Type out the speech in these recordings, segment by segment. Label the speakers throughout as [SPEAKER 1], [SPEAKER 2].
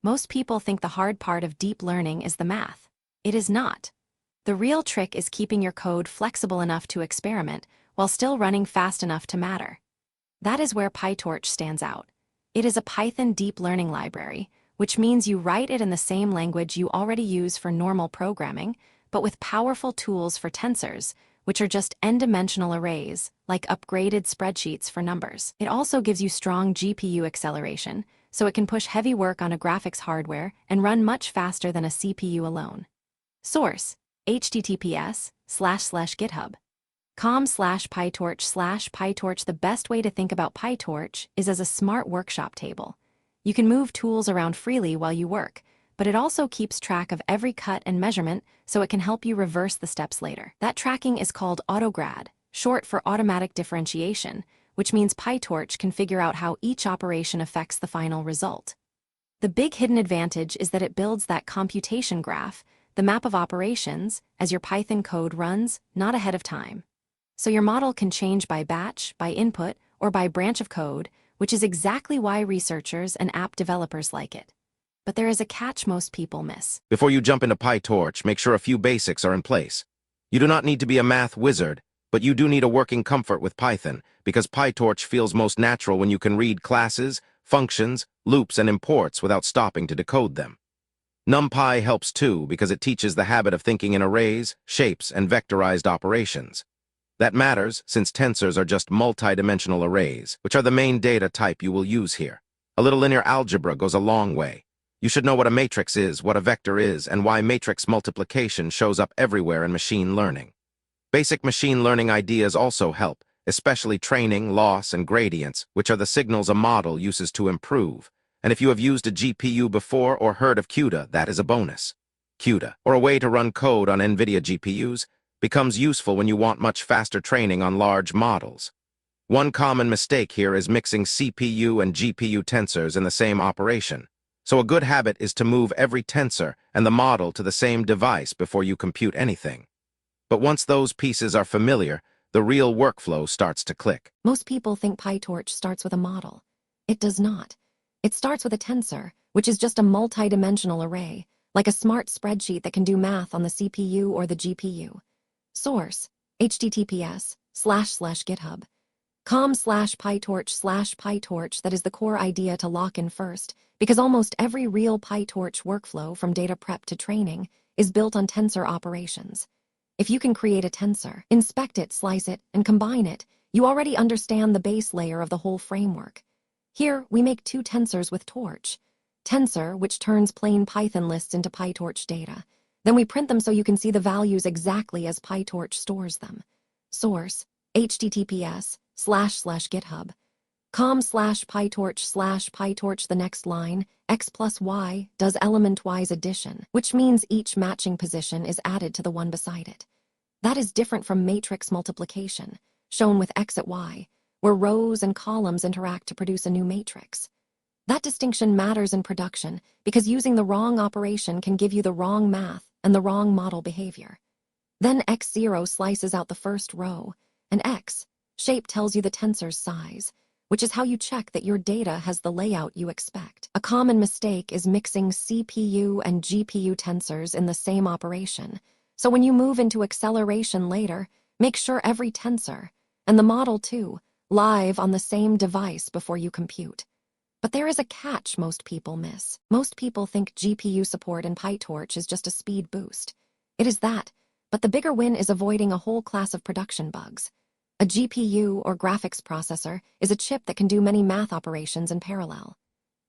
[SPEAKER 1] Most people think the hard part of deep learning is the math. It is not. The real trick is keeping your code flexible enough to experiment while still running fast enough to matter. That is where Pytorch stands out. It is a Python deep learning library, which means you write it in the same language you already use for normal programming, but with powerful tools for tensors, which are just n-dimensional arrays, like upgraded spreadsheets for numbers. It also gives you strong GPU acceleration, so it can push heavy work on a graphics hardware and run much faster than a CPU alone. Source: https://github.com/pytorch/pytorch. The best way to think about Pytorch is as a smart workshop table. You can move tools around freely while you work, but it also keeps track of every cut and measurement so it can help you reverse the steps later. That tracking is called Autograd, short for automatic differentiation, which means Pytorch can figure out how each operation affects the final result. The big hidden advantage is that it builds that computation graph, the map of operations, as your Python code runs, not ahead of time. So your model can change by batch, by input, or by branch of code, which is exactly why researchers and app developers like it. But there is a catch most people miss.
[SPEAKER 2] Before you jump into Pytorch, make sure a few basics are in place. You do not need to be a math wizard, but you do need a working comfort with Python, because Pytorch feels most natural when you can read classes, functions, loops, and imports without stopping to decode them. NumPy helps too, because it teaches the habit of thinking in arrays, shapes, and vectorized operations. That matters since tensors are just multi-dimensional arrays, which are the main data type you will use here. A little linear algebra goes a long way. You should know what a matrix is, what a vector is, and why matrix multiplication shows up everywhere in machine learning. Basic machine learning ideas also help, especially training, loss, and gradients, which are the signals a model uses to improve. And if you have used a GPU before or heard of CUDA, that is a bonus. CUDA, or a way to run code on NVIDIA GPUs, becomes useful when you want much faster training on large models. One common mistake here is mixing CPU and GPU tensors in the same operation. So a good habit is to move every tensor and the model to the same device before you compute anything. But once those pieces are familiar, the real workflow starts to click.
[SPEAKER 1] Most people think Pytorch starts with a model. It does not. It starts with a tensor, which is just a multi-dimensional array, like a smart spreadsheet that can do math on the CPU or the GPU. Source: https://github.com/pytorch/pytorch. That is the core idea to lock in first, because almost every real Pytorch workflow from data prep to training is built on tensor operations. If you can create a tensor, inspect it, slice it, and combine it, you already understand the base layer of the whole framework. Here, we make two tensors with Torch. Tensor, which turns plain Python lists into Pytorch data. Then we print them so you can see the values exactly as Pytorch stores them. Source: https://github.com/pytorch/pytorch. The next line, x plus y, does element-wise addition, which means each matching position is added to the one beside it. That is different from matrix multiplication, shown with x at y, where rows and columns interact to produce a new matrix. That distinction matters in production because using the wrong operation can give you the wrong math and the wrong model behavior. Then x0 slices out the first row, and x shape tells you the tensor's size, which is how you check that your data has the layout you expect. A common mistake is mixing CPU and GPU tensors in the same operation. So when you move into acceleration later, make sure every tensor, and the model too, live on the same device before you compute. But there is a catch most people miss. Most people think GPU support in Pytorch is just a speed boost. It is that, but the bigger win is avoiding a whole class of production bugs. A GPU, or graphics processor, is a chip that can do many math operations in parallel.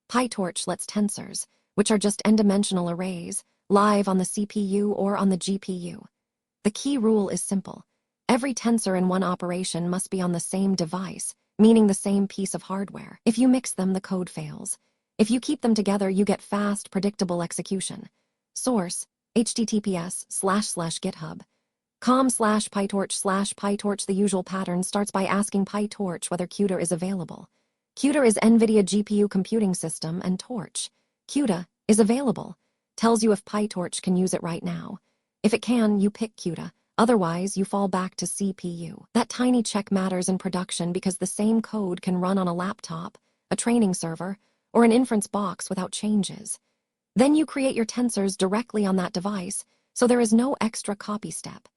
[SPEAKER 1] Pytorch lets tensors, which are just n-dimensional arrays, live on the CPU or on the GPU. The key rule is simple. Every tensor in one operation must be on the same device, meaning the same piece of hardware. If you mix them, the code fails. If you keep them together, you get fast, predictable execution. Source: https://github.com/pytorch/pytorch. The usual pattern starts by asking Pytorch whether CUDA is available. CUDA is NVIDIA GPU computing system, and Torch, CUDA, is available. Tells you if Pytorch can use it right now. If it can, you pick CUDA. Otherwise, you fall back to CPU. That tiny check matters in production because the same code can run on a laptop, a training server, or an inference box without changes. Then you create your tensors directly on that device, so there is no extra copy step.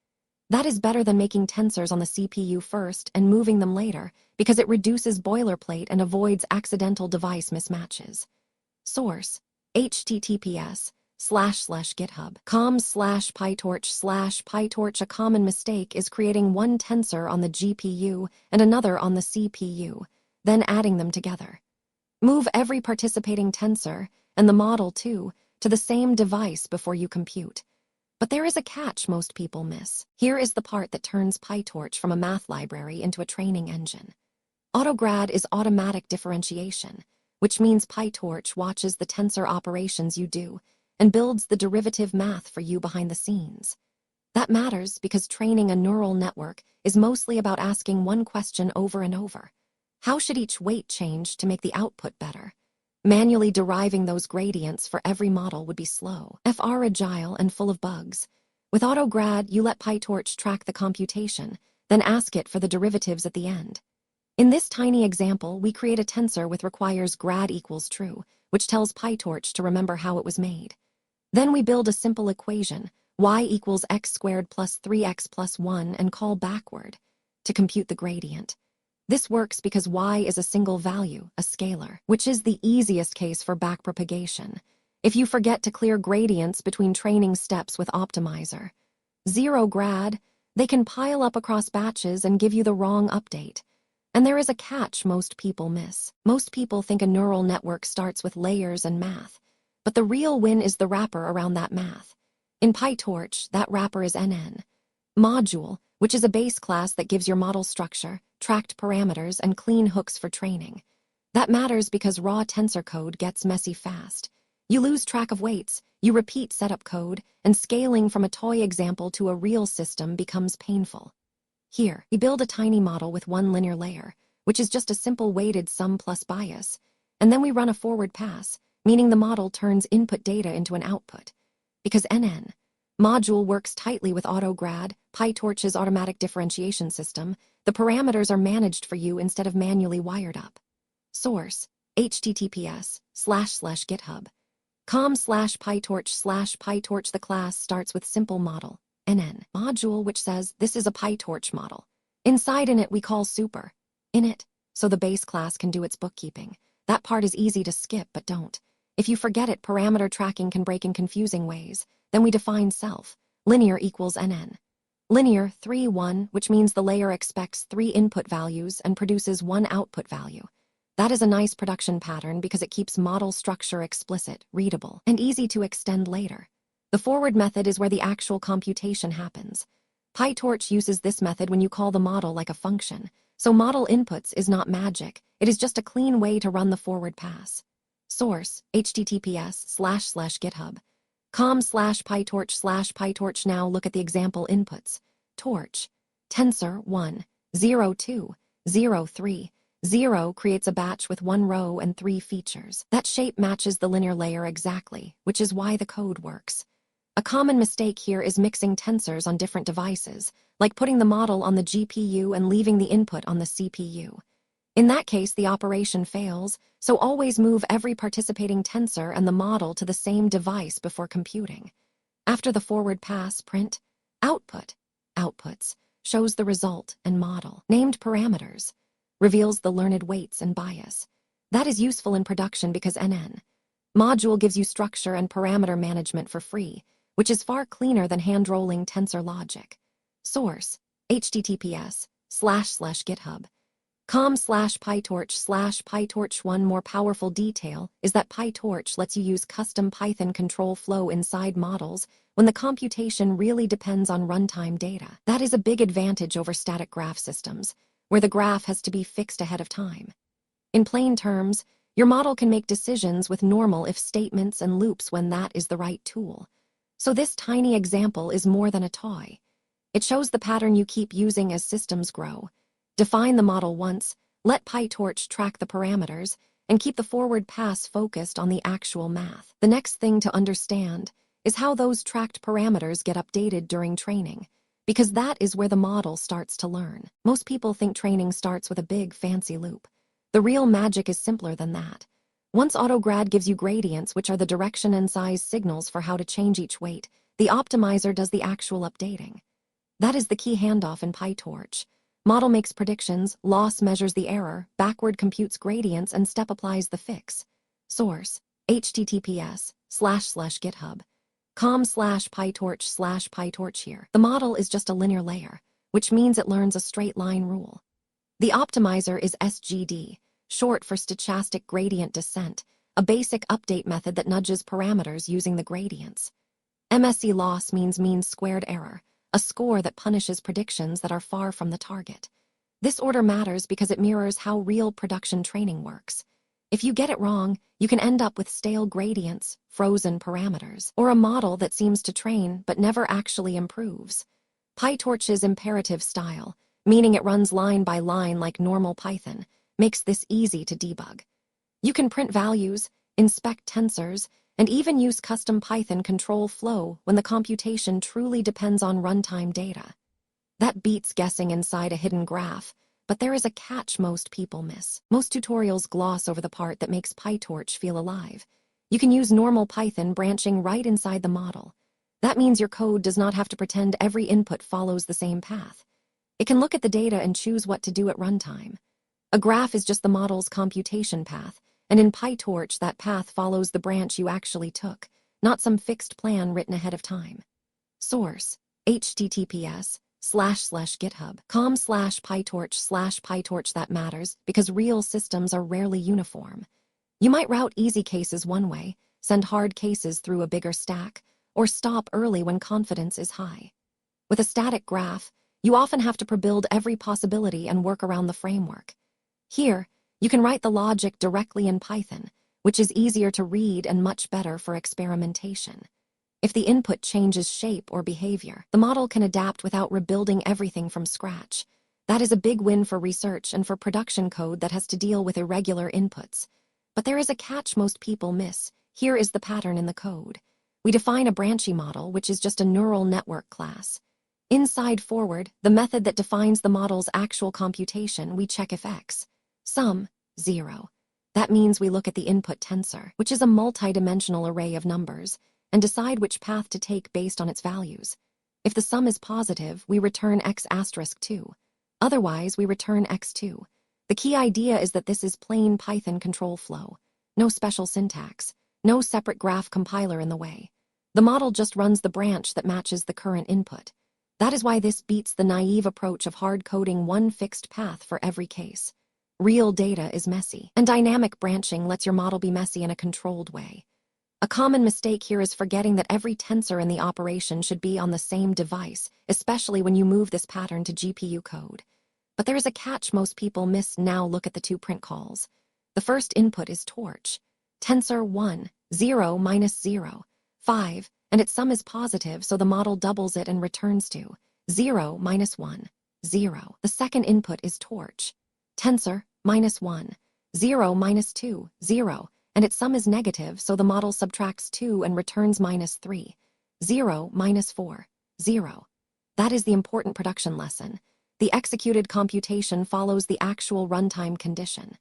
[SPEAKER 1] That is better than making tensors on the CPU first and moving them later, because it reduces boilerplate and avoids accidental device mismatches. Source: https://github.com/pytorch/pytorch. A common mistake is creating one tensor on the GPU and another on the CPU, then adding them together. Move every participating tensor, and the model too, to the same device before you compute. But there is a catch most people miss. Here is the part that turns Pytorch from a math library into a training engine. Autograd is automatic differentiation, which means Pytorch watches the tensor operations you do and builds the derivative math for you behind the scenes. That matters because training a neural network is mostly about asking one question over and over. How should each weight change to make the output better? Manually deriving those gradients for every model would be slow, fragile, and full of bugs. With Autograd, you let Pytorch track the computation, then ask it for the derivatives at the end. In this tiny example, we create a tensor with requires grad equals true, which tells Pytorch to remember how it was made. Then we build a simple equation, y equals x squared plus 3x plus 1, and call backward to compute the gradient. This works because y is a single value, a scalar, which is the easiest case for backpropagation. If you forget to clear gradients between training steps with Optimizer. Zero grad, they can pile up across batches and give you the wrong update. And there is a catch most people miss. Most people think a neural network starts with layers and math, but the real win is the wrapper around that math. In Pytorch, that wrapper is NN. Module, which is a base class that gives your model structure, tracked parameters, and clean hooks for training. That matters because raw tensor code gets messy fast. You lose track of weights, you repeat setup code, and scaling from a toy example to a real system becomes painful. Here, we build a tiny model with one linear layer, which is just a simple weighted sum plus bias, and then we run a forward pass, meaning the model turns input data into an output. Because NN module works tightly with Autograd, Pytorch's automatic differentiation system, the parameters are managed for you instead of manually wired up. Source: https://github.com/pytorch/pytorch. The class starts with simple model, NN module, which says this is a Pytorch model. Inside in it we call super init, so the base class can do its bookkeeping. That part is easy to skip, but don't. If you forget it, parameter tracking can break in confusing ways. Then we define self. Linear equals NN. Linear 3, 1, which means the layer expects 3 input values and produces 1 output value. That is a nice production pattern because it keeps model structure explicit, readable, and easy to extend later. The forward method is where the actual computation happens. Pytorch uses this method when you call the model like a function, so model inputs is not magic, it is just a clean way to run the forward pass. Source: https://github.com/pytorch/pytorch. Now look at the example inputs. Torch. Tensor 1, 0, 2, 0, 3, 0 creates a batch with 1 row and 3 features. That shape matches the linear layer exactly, which is why the code works. A common mistake here is mixing tensors on different devices, like putting the model on the GPU and leaving the input on the CPU. In that case, the operation fails, so always move every participating tensor and the model to the same device before computing. After the forward pass, print output. Outputs shows the result and model. Named parameters reveals the learned weights and bias. That is useful in production because NN module gives you structure and parameter management for free, which is far cleaner than hand-rolling tensor logic. Source: https://github.com/pytorch/pytorch. One more powerful detail is that Pytorch lets you use custom Python control flow inside models when the computation really depends on runtime data. That is a big advantage over static graph systems, where the graph has to be fixed ahead of time. In plain terms, your model can make decisions with normal if statements and loops when that is the right tool. So this tiny example is more than a toy. It shows the pattern you keep using as systems grow. Define the model once, let Pytorch track the parameters, and keep the forward pass focused on the actual math. The next thing to understand is how those tracked parameters get updated during training, because that is where the model starts to learn. Most people think training starts with a big, fancy loop. The real magic is simpler than that. Once Autograd gives you gradients, which are the direction and size signals for how to change each weight, the optimizer does the actual updating. That is the key handoff in Pytorch. Model makes predictions, loss measures the error, backward computes gradients, and step applies the fix. Source: https://github.com/pytorch/pytorch here. The model is just a linear layer, which means it learns a straight line rule. The optimizer is SGD, short for stochastic gradient descent, a basic update method that nudges parameters using the gradients. MSE loss means mean squared error, a score that punishes predictions that are far from the target. This order matters because it mirrors how real production training works. If you get it wrong, you can end up with stale gradients, frozen parameters, or a model that seems to train but never actually improves. Pytorch's imperative style, meaning it runs line by line like normal Python, makes this easy to debug. You can print values, inspect tensors, and even use custom Python control flow when the computation truly depends on runtime data. That beats guessing inside a hidden graph, but there is a catch most people miss. Most tutorials gloss over the part that makes Pytorch feel alive. You can use normal Python branching right inside the model. That means your code does not have to pretend every input follows the same path. It can look at the data and choose what to do at runtime. A graph is just the model's computation path, and in Pytorch that path follows the branch you actually took, not some fixed plan written ahead of time. Source: https://github.com/pytorch/pytorch. That matters because real systems are rarely uniform. You might route easy cases one way, send hard cases through a bigger stack, or stop early when confidence is high. With a static graph, you often have to pre-build every possibility and work around the framework. Here, you can write the logic directly in Python, which is easier to read and much better for experimentation. If the input changes shape or behavior, the model can adapt without rebuilding everything from scratch. That is a big win for research and for production code that has to deal with irregular inputs. But there is a catch most people miss. Here is the pattern in the code. We define a branchy model, which is just a neural network class. Inside forward, the method that defines the model's actual computation, we check if x, sum, 0. That means we look at the input tensor, which is a multi-dimensional array of numbers, and decide which path to take based on its values. If the sum is positive, we return x*2. Otherwise, we return x2. The key idea is that this is plain Python control flow. No special syntax, no separate graph compiler in the way. The model just runs the branch that matches the current input. That is why this beats the naive approach of hard coding one fixed path for every case. Real data is messy, and dynamic branching lets your model be messy in a controlled way. A common mistake here is forgetting that every tensor in the operation should be on the same device, especially when you move this pattern to GPU code. But there is a catch most people miss. Now look at the two print calls. The first input is torch. Tensor 1, 0 minus 0, 5, and its sum is positive, so the model doubles it and returns to 0 minus 1, 0. The second input is torch. Tensor, minus 1, 0 minus 2, 0, and its sum is negative, so the model subtracts 2 and returns minus 3, 0 minus 4, 0. That is the important production lesson. The executed computation follows the actual runtime condition.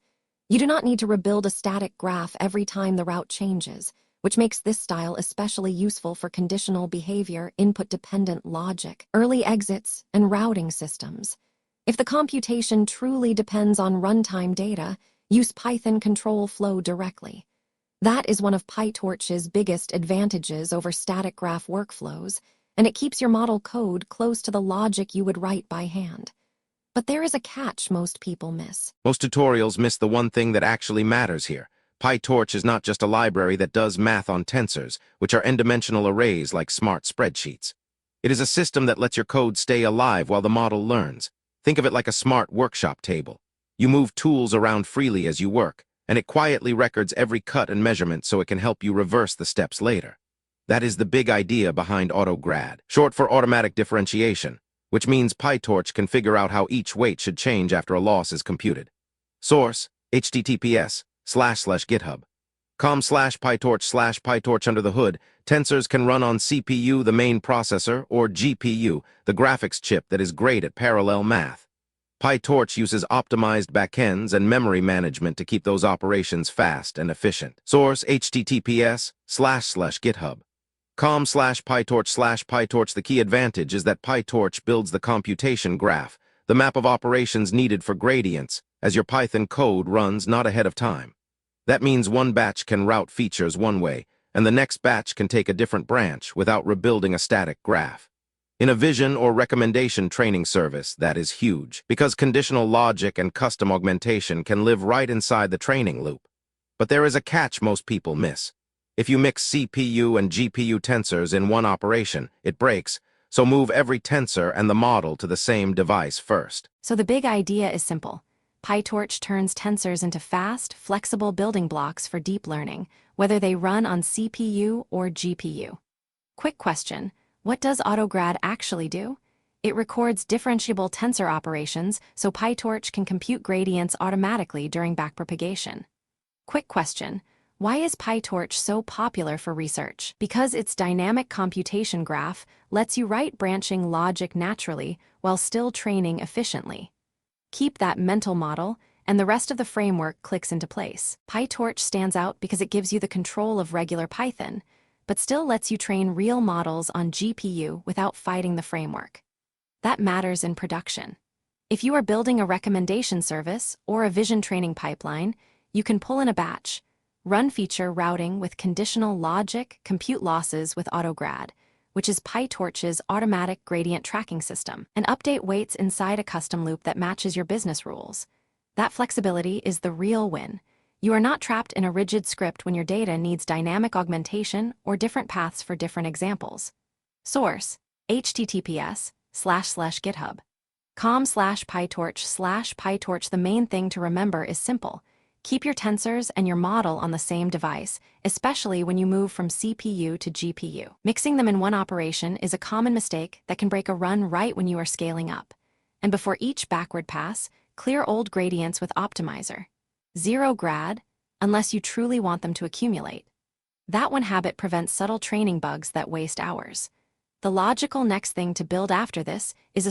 [SPEAKER 1] You do not need to rebuild a static graph every time the route changes, which makes this style especially useful for conditional behavior, input-dependent logic, early exits, and routing systems. If the computation truly depends on runtime data, use Python control flow directly. That is one of Pytorch's biggest advantages over static graph workflows, and it keeps your model code close to the logic you would write by hand. But there is a catch most people miss.
[SPEAKER 2] Most tutorials miss the one thing that actually matters here. Pytorch is not just a library that does math on tensors, which are n-dimensional arrays like smart spreadsheets. It is a system that lets your code stay alive while the model learns. Think of it like a smart workshop table. You move tools around freely as you work, and it quietly records every cut and measurement so it can help you reverse the steps later. That is the big idea behind Autograd, short for automatic differentiation, which means Pytorch can figure out how each weight should change after a loss is computed. Source: https://github.com/pytorch/pytorch. Under the hood, tensors can run on CPU, the main processor, or GPU, the graphics chip that is great at parallel math. PyTorch uses optimized backends and memory management to keep those operations fast and efficient. Source https://github. com/pytorch/pytorch. The key advantage is that PyTorch builds the computation graph, the map of operations needed for gradients, as your Python code runs not ahead of time. That means one batch can route features one way, and the next batch can take a different branch without rebuilding a static graph. In a vision or recommendation training service, that is huge, because conditional logic and custom augmentation can live right inside the training loop. But there is a catch most people miss. If you mix CPU and GPU tensors in one operation, it breaks, so move every tensor and the model to the same device first.
[SPEAKER 1] So the big idea is simple. Pytorch turns tensors into fast, flexible building blocks for deep learning, whether they run on CPU or GPU. Quick question, what does Autograd actually do? It records differentiable tensor operations so Pytorch can compute gradients automatically during backpropagation. Quick question, why is Pytorch so popular for research? Because its dynamic computation graph lets you write branching logic naturally while still training efficiently. Keep that mental model, and the rest of the framework clicks into place. Pytorch stands out because it gives you the control of regular Python, but still lets you train real models on GPU without fighting the framework. That matters in production. If you are building a recommendation service or a vision training pipeline, you can pull in a batch, run feature routing with conditional logic, compute losses with Autograd, which is Pytorch's automatic gradient tracking system, and update weights inside a custom loop that matches your business rules. That flexibility is the real win. You are not trapped in a rigid script when your data needs dynamic augmentation or different paths for different examples. Source, https://github. com/pytorch/pytorch. The main thing to remember is simple. Keep your tensors and your model on the same device, especially when you move from CPU to GPU. Mixing them in one operation is a common mistake that can break a run right when you are scaling up. And before each backward pass, clear old gradients with Optimizer. Zero grad, unless you truly want them to accumulate. That one habit prevents subtle training bugs that waste hours. The logical next thing to build after this is a